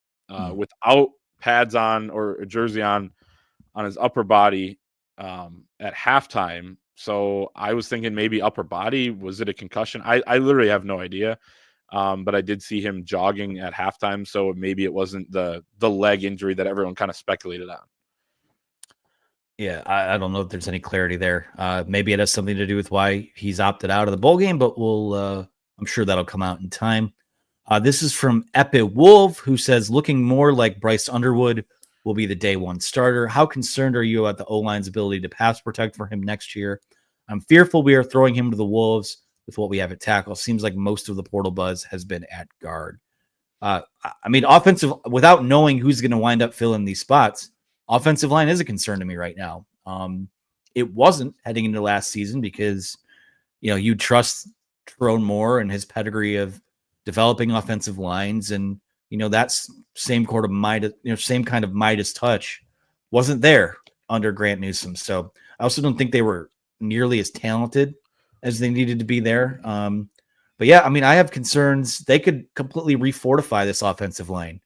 Speaker 2: without pads on or a jersey on his upper body at halftime. So I was thinking maybe upper body. Was it a concussion? I literally have no idea. But I did see him jogging at halftime, so maybe it wasn't the leg injury that everyone kind of speculated on.
Speaker 1: Yeah, I don't know if there's any clarity there. Maybe it has something to do with why he's opted out of the bowl game, but I'm sure that'll come out in time. This is from Epi Wolf, who says, looking more like Bryce Underwood will be the day one starter. How concerned are you about the O-line's ability to pass protect for him next year? I'm fearful we are throwing him to the wolves with what we have at tackle. Seems like most of the portal buzz has been at guard. I mean, offensive, without knowing who's going to wind up filling these spots, offensive line is a concern to me right now. It wasn't heading into last season because, you trust Tyrone Moore and his pedigree of developing offensive lines, and that's same kind of Midas touch wasn't there under Grant Newsome. So I also don't think they were nearly as talented as they needed to be there. But yeah, I mean, I have concerns. They could completely refortify this offensive line,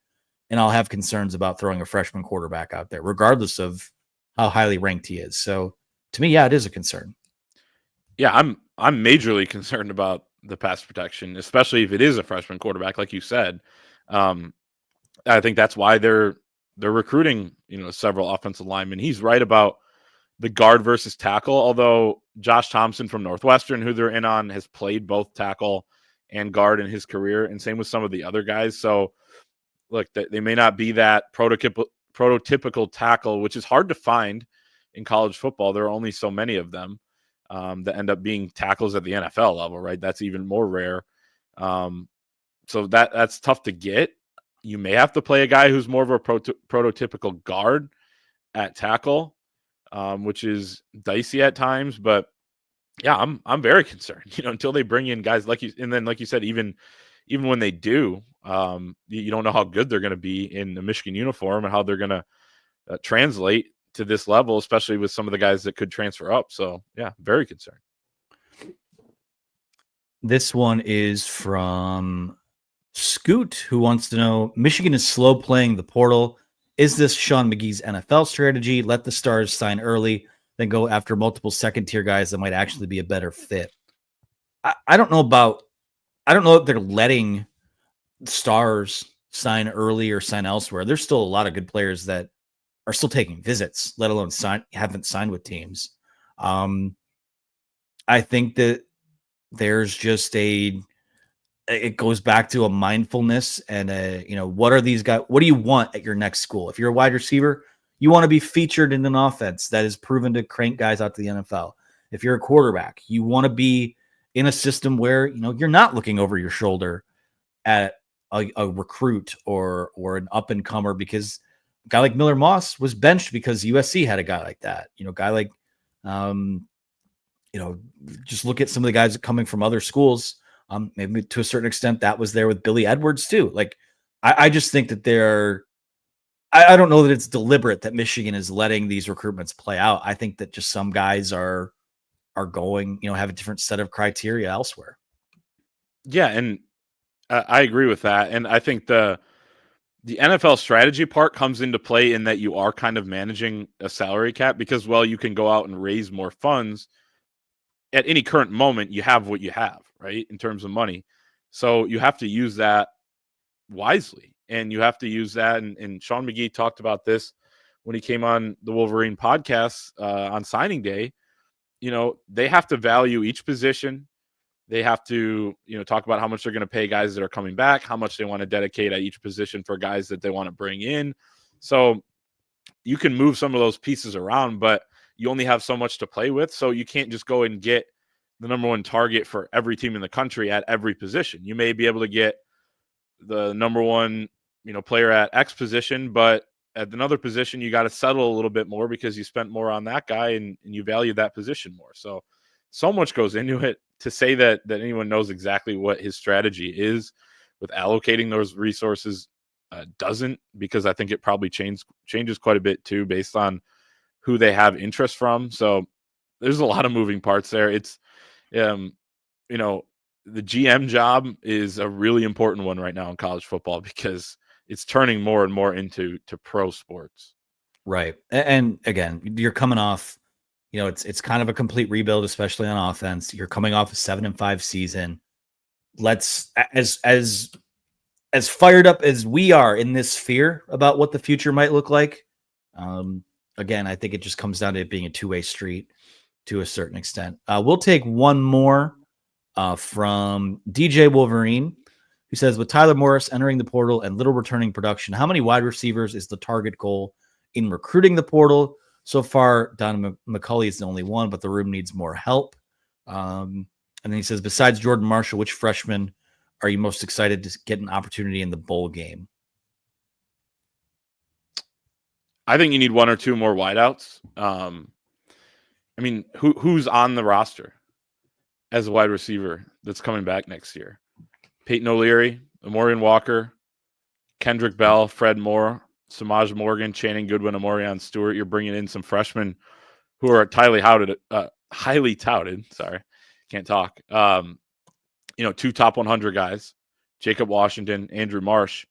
Speaker 1: and I'll have concerns about throwing a freshman quarterback out there, regardless of how highly ranked he is. So to me, yeah, it is a concern.
Speaker 2: Yeah, I'm majorly concerned about the pass protection, especially if it is a freshman quarterback, like you said. I think that's why they're recruiting, several offensive linemen. He's right about the guard versus tackle, although Josh Thompson from Northwestern, who they're in on, has played both tackle and guard in his career, and same with some of the other guys. So look, they may not be that prototypical tackle, which is hard to find in college football. There are only so many of them that end up being tackles at the NFL level, right? That's even more rare. So that's tough to get. You may have to play a guy who's more of a prototypical guard at tackle, which is dicey at times. But yeah, I'm very concerned. Until they bring in guys like you said, even when they do, you don't know how good they're going to be in the Michigan uniform and how they're going to translate to this level, especially with some of the guys that could transfer up. So yeah, very concerned.
Speaker 1: This one is from Scoot, who wants to know, Michigan is slow playing the portal. Is this Sean McGee's NFL strategy? Let the stars sign early, then go after multiple second-tier guys that might actually be a better fit. I don't know if they're letting stars sign early or sign elsewhere. There's still a lot of good players that are still taking visits, let alone haven't signed with teams. I think that there's just it goes back to a mindfulness and what are these guys? What do you want at your next school? If you're a wide receiver, you want to be featured in an offense that is proven to crank guys out to the NFL. If you're a quarterback, you want to be in a system where, you're not looking over your shoulder at a recruit or an up and comer, because a guy like Miller Moss was benched because USC had a guy like that. Guy like, just look at some of the guys coming from other schools. Maybe to a certain extent that was there with Billy Edwards too. Like, I just think that I don't know that it's deliberate that Michigan is letting these recruitments play out. I think that just some guys are going, have a different set of criteria elsewhere.
Speaker 2: Yeah, and I agree with that. And I think the NFL strategy part comes into play in that you are kind of managing a salary cap, because, well, you can go out and raise more funds. At any current moment, you have what you have, right, in terms of money. So you have to use that wisely, and you have to use that. And Sean McGee talked about this when he came on the Wolverine podcast on signing day. They have to value each position. They have to, talk about how much they're going to pay guys that are coming back, how much they want to dedicate at each position for guys that they want to bring in. So you can move some of those pieces around, but you only have so much to play with. So you can't just go and get the number one target for every team in the country at every position. You may be able to get the number one, player at X position, but at another position, you got to settle a little bit more because you spent more on that guy and you value that position more. So much goes into it. To say that anyone knows exactly what his strategy is with allocating those resources doesn't, because I think it probably changes quite a bit too based on who they have interest from. So there's a lot of moving parts there. It's, the GM job is a really important one right now in college football because it's turning more and more into pro sports.
Speaker 1: Right. And again, you're coming off, it's kind of a complete rebuild, especially on offense. You're coming off a 7-5 season. Let's, as fired up as we are in this sphere about what the future might look like. Again, I think it just comes down to it being a two-way street to a certain extent. We'll take one more from DJ Wolverine, who says, with Tyler Morris entering the portal and little returning production, how many wide receivers is the target goal in recruiting the portal? So far, Don McCulley is the only one, but the room needs more help. And then he says, besides Jordan Marshall, which freshman are you most excited to get an opportunity in the bowl game?
Speaker 2: I think you need one or two more wideouts. Who's on the roster as a wide receiver that's coming back next year? Peyton O'Leary, Amorian Walker, Kendrick Bell, Fred Moore, Samaj Morgan, Channing Goodwin, Amorion Stewart. You're bringing in some freshmen who are highly touted. Sorry, can't talk. Two top 100 guys, Jacob Washington, Andrew Marsh.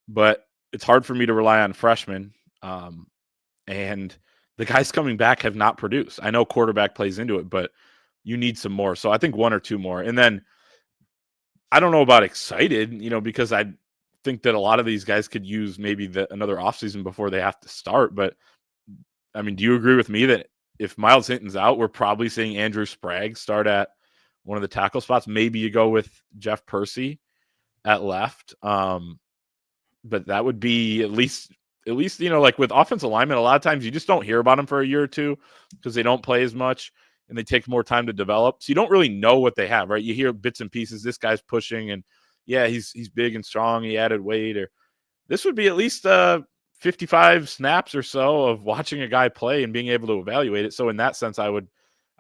Speaker 2: But it's hard for me to rely on freshmen. And the guys coming back have not produced. I know quarterback plays into it, but you need some more. So I think one or two more. And then I don't know about excited, because I think that a lot of these guys could use maybe another offseason before they have to start. But do you agree with me that if Miles Hinton's out, we're probably seeing Andrew Sprague start at one of the tackle spots? Maybe you go with Jeff Percy at left. But that would be at least, like with offensive linemen, a lot of times you just don't hear about them for a year or two because they don't play as much and they take more time to develop. So you don't really know what they have, right? You hear bits and pieces. This guy's pushing and yeah, he's big and strong. He added weight. Or this would be at least 55 snaps or so of watching a guy play and being able to evaluate it. So in that sense, I would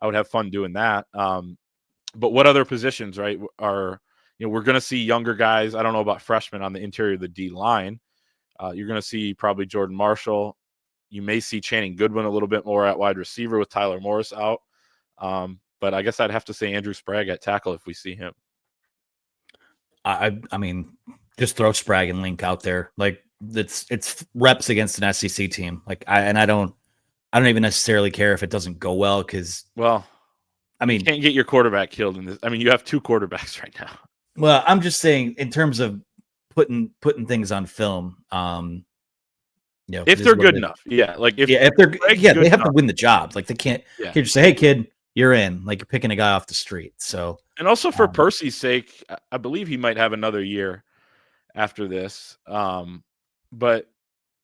Speaker 2: have fun doing that. But what other positions, right, are, we're going to see younger guys. I don't know about freshmen on the interior of the D line. You're going to see probably Jordan Marshall. You may see Channing Goodwin a little bit more at wide receiver with Tyler Morris out. But I guess I'd have to say Andrew Sprague at tackle if we see him.
Speaker 1: I mean, just throw Sprague and Link out there. Like it's reps against an SEC team. Like I don't even necessarily care if it doesn't go well because,
Speaker 2: well, you can't get your quarterback killed in this. You have two quarterbacks right now.
Speaker 1: Well, I'm just saying in terms of putting things on film.
Speaker 2: If they're good enough, if
Speaker 1: they're they have to win the job. Like they can't just say, "Hey, kid, you're in." Like you're picking a guy off the street. So,
Speaker 2: and also for Percy's sake, I believe he might have another year after this. But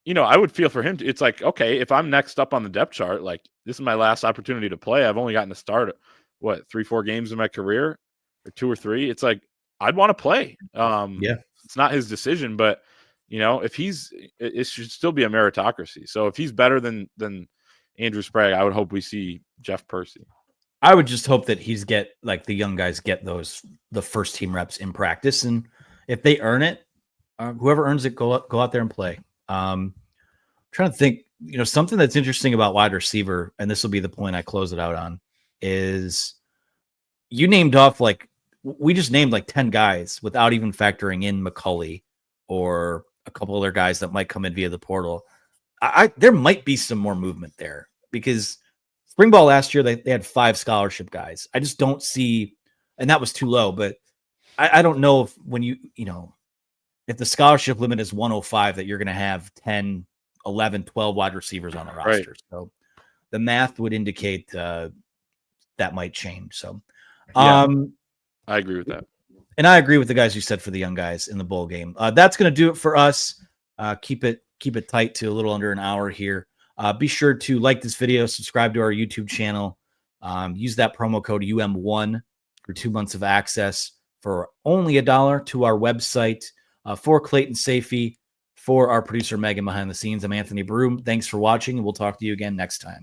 Speaker 2: I would feel for him. It's like, okay, if I'm next up on the depth chart, like this is my last opportunity to play. I've only gotten to start 3-4 games in my career, or 2 or 3. It's like I'd want to play. it's not his decision, but if it should still be a meritocracy. So if he's better than Andrew Sprague, I would hope we see Jeff Percy.
Speaker 1: I would just hope that the young guys get the first team reps in practice, and if they earn it, whoever earns it, go out there and play. Trying to think, something that's interesting about wide receiver, and this will be the point I close it out on, is you named off we just named 10 guys without even factoring in McCulley or a couple other guys that might come in via the portal. There might be some more movement there, because spring ball last year, they had 5 scholarship guys. I just don't see, and that was too low, but I don't know if if the scholarship limit is 105, that you're going to have 10, 11, 12 wide receivers on the roster.
Speaker 2: Right.
Speaker 1: So the math would indicate that might change. So
Speaker 2: I agree with that.
Speaker 1: And I agree with the guys you said for the young guys in the bowl game. That's going to do it for us. Keep it tight to a little under an hour here. Be sure to like this video, subscribe to our YouTube channel. Use that promo code UM1 for 2 months of access for only $1 to our website. For Clayton Safey, for our producer Megan behind the scenes, I'm Anthony Broom. Thanks for watching, and we'll talk to you again next time.